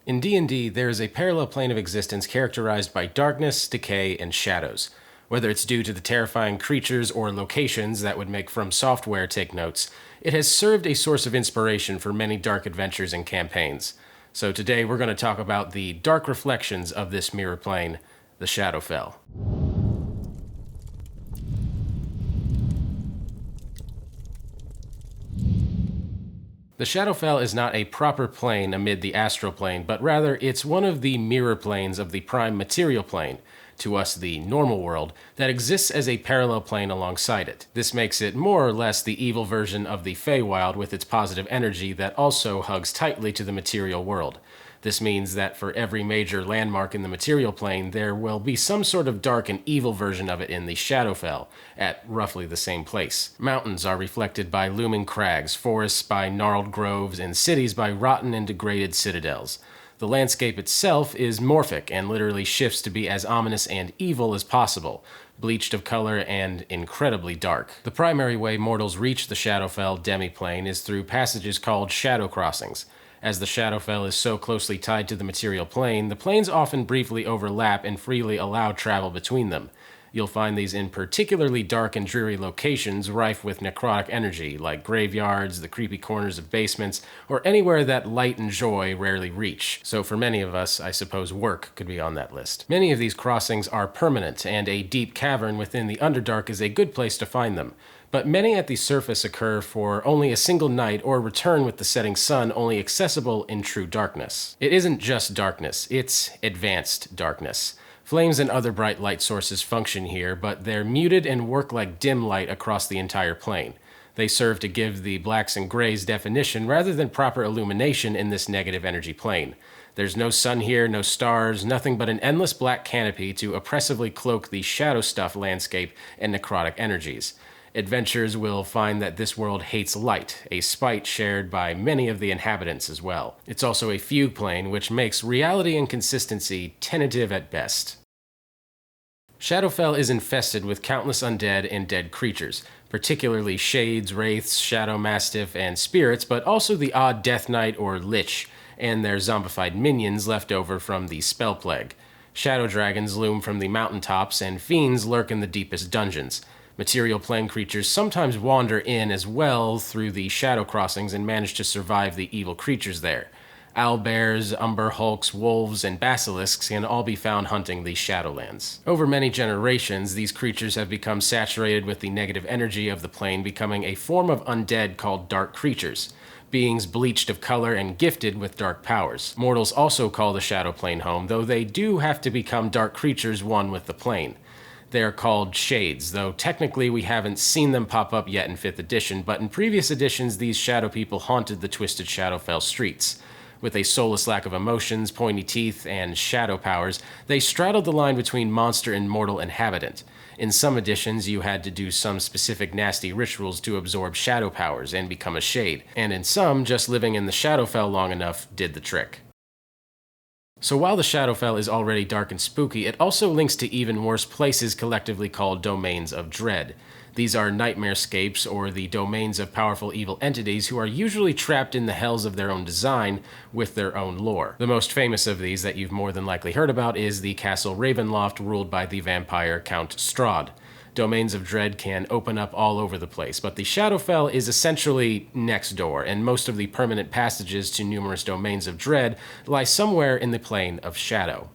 In D&D, there is a parallel plane of existence characterized by darkness, decay, and shadows. Whether it's due to the terrifying creatures or locations that would make From Software take notes, it has served a source of inspiration for many dark adventures and campaigns. So today we're going to talk about the dark reflections of this mirror plane, the Shadowfell. The Shadowfell is not a proper plane amid the astral plane, but rather it's one of the mirror planes of the prime material plane, to us the normal world, that exists as a parallel plane alongside it. This makes it more or less the evil version of the Feywild with its positive energy that also hugs tightly to the material world. This means that for every major landmark in the material plane, there will be some sort of dark and evil version of it in the Shadowfell, at roughly the same place. Mountains are reflected by looming crags, forests by gnarled groves, and cities by rotten and degraded citadels. The landscape itself is morphic and literally shifts to be as ominous and evil as possible, bleached of color and incredibly dark. The primary way mortals reach the Shadowfell Demiplane is through passages called shadow crossings. As the Shadowfell is so closely tied to the material plane, the planes often briefly overlap and freely allow travel between them. You'll find these in particularly dark and dreary locations rife with necrotic energy, like graveyards, the creepy corners of basements, or anywhere that light and joy rarely reach. So for many of us, I suppose work could be on that list. Many of these crossings are permanent, and a deep cavern within the Underdark is a good place to find them. But many at the surface occur for only a single night or return with the setting sun, only accessible in true darkness. It isn't just darkness, it's advanced darkness. Flames and other bright light sources function here, but they're muted and work like dim light across the entire plane. They serve to give the blacks and grays definition rather than proper illumination in this negative energy plane. There's no sun here, no stars, nothing but an endless black canopy to oppressively cloak the shadow stuff landscape and necrotic energies. Adventurers will find that this world hates light, a spite shared by many of the inhabitants as well. It's also a fugue plane, which makes reality and consistency tentative at best. Shadowfell is infested with countless undead and dead creatures, particularly shades, wraiths, shadow mastiff, and spirits, but also the odd death knight or lich, and their zombified minions left over from the spell plague. Shadow dragons loom from the mountaintops, and fiends lurk in the deepest dungeons. Material plane creatures sometimes wander in as well through the shadow crossings and manage to survive the evil creatures there. Owlbears, umber hulks, wolves, and basilisks can all be found hunting the Shadowlands. Over many generations, these creatures have become saturated with the negative energy of the plane, becoming a form of undead called dark creatures, beings bleached of color and gifted with dark powers. Mortals also call the Shadow Plane home, though they do have to become dark creatures one with the plane. They are called shades, though technically we haven't seen them pop up yet in 5th edition, but in previous editions these shadow people haunted the twisted Shadowfell streets. With a soulless lack of emotions, pointy teeth, and shadow powers, they straddled the line between monster and mortal inhabitant. In some editions you had to do some specific nasty rituals to absorb shadow powers and become a shade, and in some, just living in the Shadowfell long enough did the trick. So while the Shadowfell is already dark and spooky, it also links to even worse places collectively called domains of dread. These are nightmarescapes, or the domains of powerful evil entities who are usually trapped in the hells of their own design with their own lore. The most famous of these that you've more than likely heard about is the Castle Ravenloft, ruled by the vampire Count Strahd. Domains of dread can open up all over the place, but the Shadowfell is essentially next door, and most of the permanent passages to numerous domains of dread lie somewhere in the plane of shadow.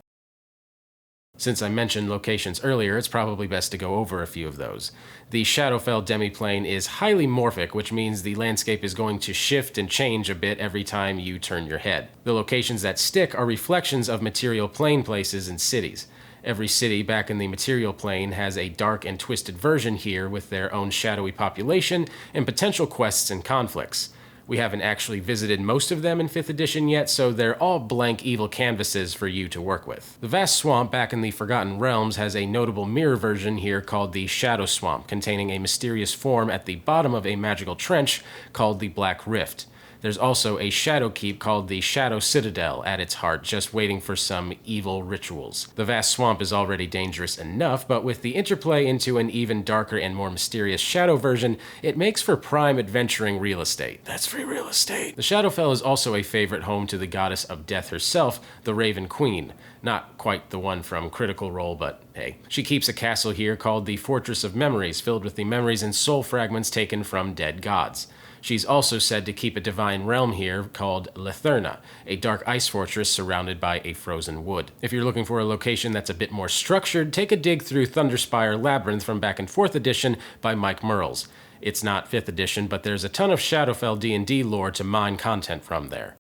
Since I mentioned locations earlier, it's probably best to go over a few of those. The Shadowfell Demiplane is highly morphic, which means the landscape is going to shift and change a bit every time you turn your head. The locations that stick are reflections of material plane places and cities. Every city back in the material plane has a dark and twisted version here with their own shadowy population and potential quests and conflicts. We haven't actually visited most of them in 5th edition yet, so they're all blank evil canvases for you to work with. The vast swamp back in the Forgotten Realms has a notable mirror version here called the Shadow Swamp, containing a mysterious form at the bottom of a magical trench called the Black Rift. There's also a shadow keep called the Shadow Citadel at its heart, just waiting for some evil rituals. The vast swamp is already dangerous enough, but with the interplay into an even darker and more mysterious shadow version, it makes for prime adventuring real estate. That's free real estate. The Shadowfell is also a favorite home to the goddess of death herself, the Raven Queen. Not quite the one from Critical Role, but hey. She keeps a castle here called the Fortress of Memories, filled with the memories and soul fragments taken from dead gods. She's also said to keep a divine realm here called Letherna, a dark ice fortress surrounded by a frozen wood. If you're looking for a location that's a bit more structured, take a dig through Thunderspire Labyrinth from back in 4th edition by Mike Merles. It's not 5th edition, but there's a ton of Shadowfell D&D lore to mine content from there.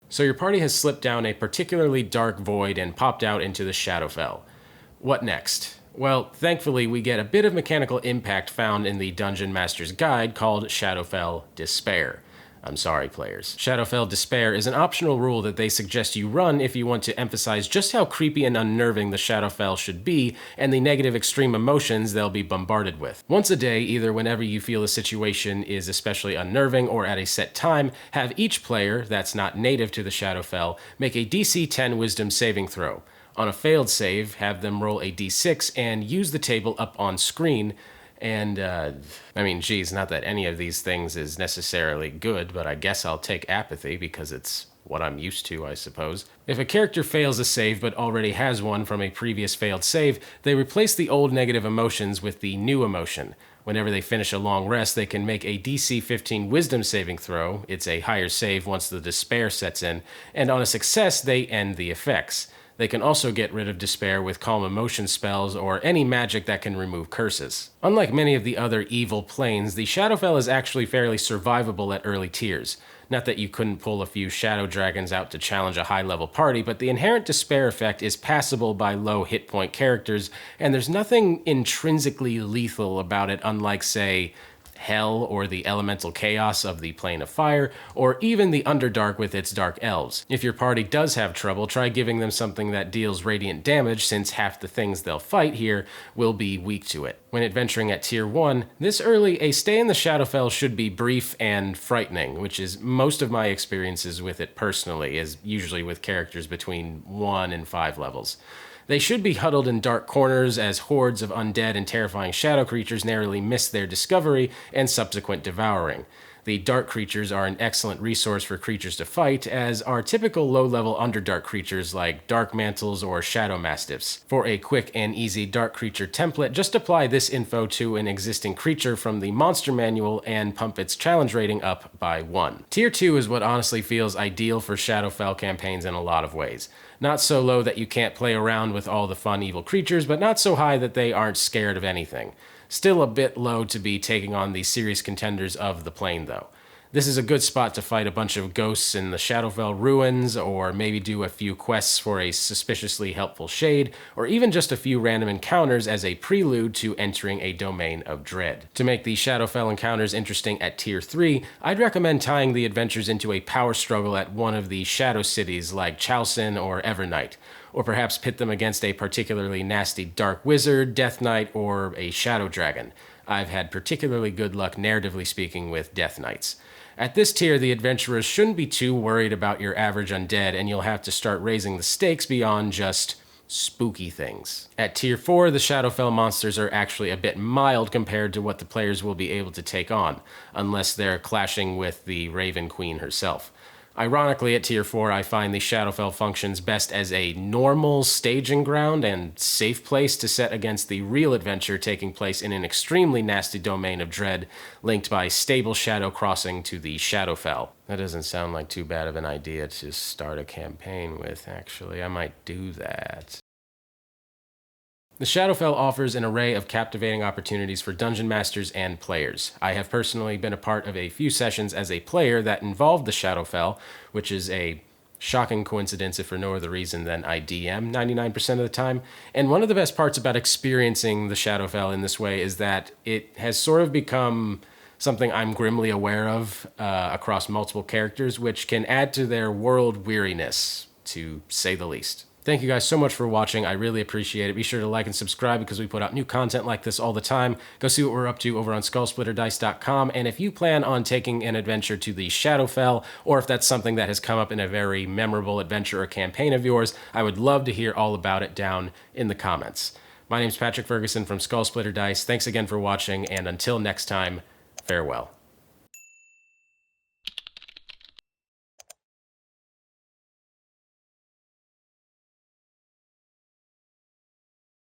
So your party has slipped down a particularly dark void and popped out into the Shadowfell. What next? Well, thankfully, we get a bit of mechanical impact found in the Dungeon Master's Guide called Shadowfell Despair. I'm sorry, players. Shadowfell Despair is an optional rule that they suggest you run if you want to emphasize just how creepy and unnerving the Shadowfell should be and the negative extreme emotions they'll be bombarded with. Once a day, either whenever you feel a situation is especially unnerving or at a set time, have each player, that's not native to the Shadowfell, make a DC 10 Wisdom saving throw. On a failed save, have them roll a d6 and use the table up on screen. And, geez, not that any of these things is necessarily good, but I guess I'll take apathy because it's what I'm used to, I suppose. If a character fails a save but already has one from a previous failed save, they replace the old negative emotions with the new emotion. Whenever they finish a long rest, they can make a DC 15 Wisdom saving throw. It's a higher save once the despair sets in, and on a success, they end the effects. They can also get rid of despair with calm emotion spells or any magic that can remove curses. Unlike many of the other evil planes, the Shadowfell is actually fairly survivable at early tiers. Not that you couldn't pull a few shadow dragons out to challenge a high-level party, but the inherent despair effect is passable by low hit point characters, and there's nothing intrinsically lethal about it, unlike, say, Hell or the elemental chaos of the Plane of Fire, or even the Underdark with its dark elves. If your party does have trouble, try giving them something that deals radiant damage, since half the things they'll fight here will be weak to it. When adventuring at Tier 1, this early, a stay in the Shadowfell should be brief and frightening, which is most of my experiences with it personally, is usually with characters between 1 and 5 levels. They should be huddled in dark corners as hordes of undead and terrifying shadow creatures narrowly miss their discovery and subsequent devouring. The dark creatures are an excellent resource for creatures to fight, as are typical low-level Underdark creatures like Dark Mantles or Shadow Mastiffs. For a quick and easy dark creature template, just apply this info to an existing creature from the monster manual and pump its challenge rating up by 1. Tier 2 is what honestly feels ideal for Shadowfell campaigns in a lot of ways. Not so low that you can't play around with all the fun evil creatures, but not so high that they aren't scared of anything. Still a bit low to be taking on the serious contenders of the plane, though. This is a good spot to fight a bunch of ghosts in the Shadowfell ruins, or maybe do a few quests for a suspiciously helpful shade, or even just a few random encounters as a prelude to entering a domain of dread. To make the Shadowfell encounters interesting at Tier 3, I'd recommend tying the adventures into a power struggle at one of the shadow cities like Chalcin or Evernight, or perhaps pit them against a particularly nasty Dark Wizard, Death Knight, or a Shadow Dragon. I've had particularly good luck narratively speaking with Death Knights. At this tier, the adventurers shouldn't be too worried about your average undead, and you'll have to start raising the stakes beyond just spooky things. At Tier 4, the Shadowfell monsters are actually a bit mild compared to what the players will be able to take on, unless they're clashing with the Raven Queen herself. Ironically, at Tier 4, I find the Shadowfell functions best as a normal staging ground and safe place to set against the real adventure taking place in an extremely nasty domain of dread, linked by stable shadow crossing to the Shadowfell. That doesn't sound like too bad of an idea to start a campaign with, actually. I might do that. The Shadowfell offers an array of captivating opportunities for dungeon masters and players. I have personally been a part of a few sessions as a player that involved the Shadowfell, which is a shocking coincidence if for no other reason than I DM 99% of the time. And one of the best parts about experiencing the Shadowfell in this way is that it has sort of become something I'm grimly aware of across multiple characters, which can add to their world weariness, to say the least. Thank you guys so much for watching. I really appreciate it. Be sure to like and subscribe because we put out new content like this all the time. Go see what we're up to over on skullsplitterdice.com. And if you plan on taking an adventure to the Shadowfell, or if that's something that has come up in a very memorable adventure or campaign of yours, I would love to hear all about it down in the comments. My name's Patrick Ferguson from Skullsplitter Dice. Thanks again for watching, and until next time, farewell.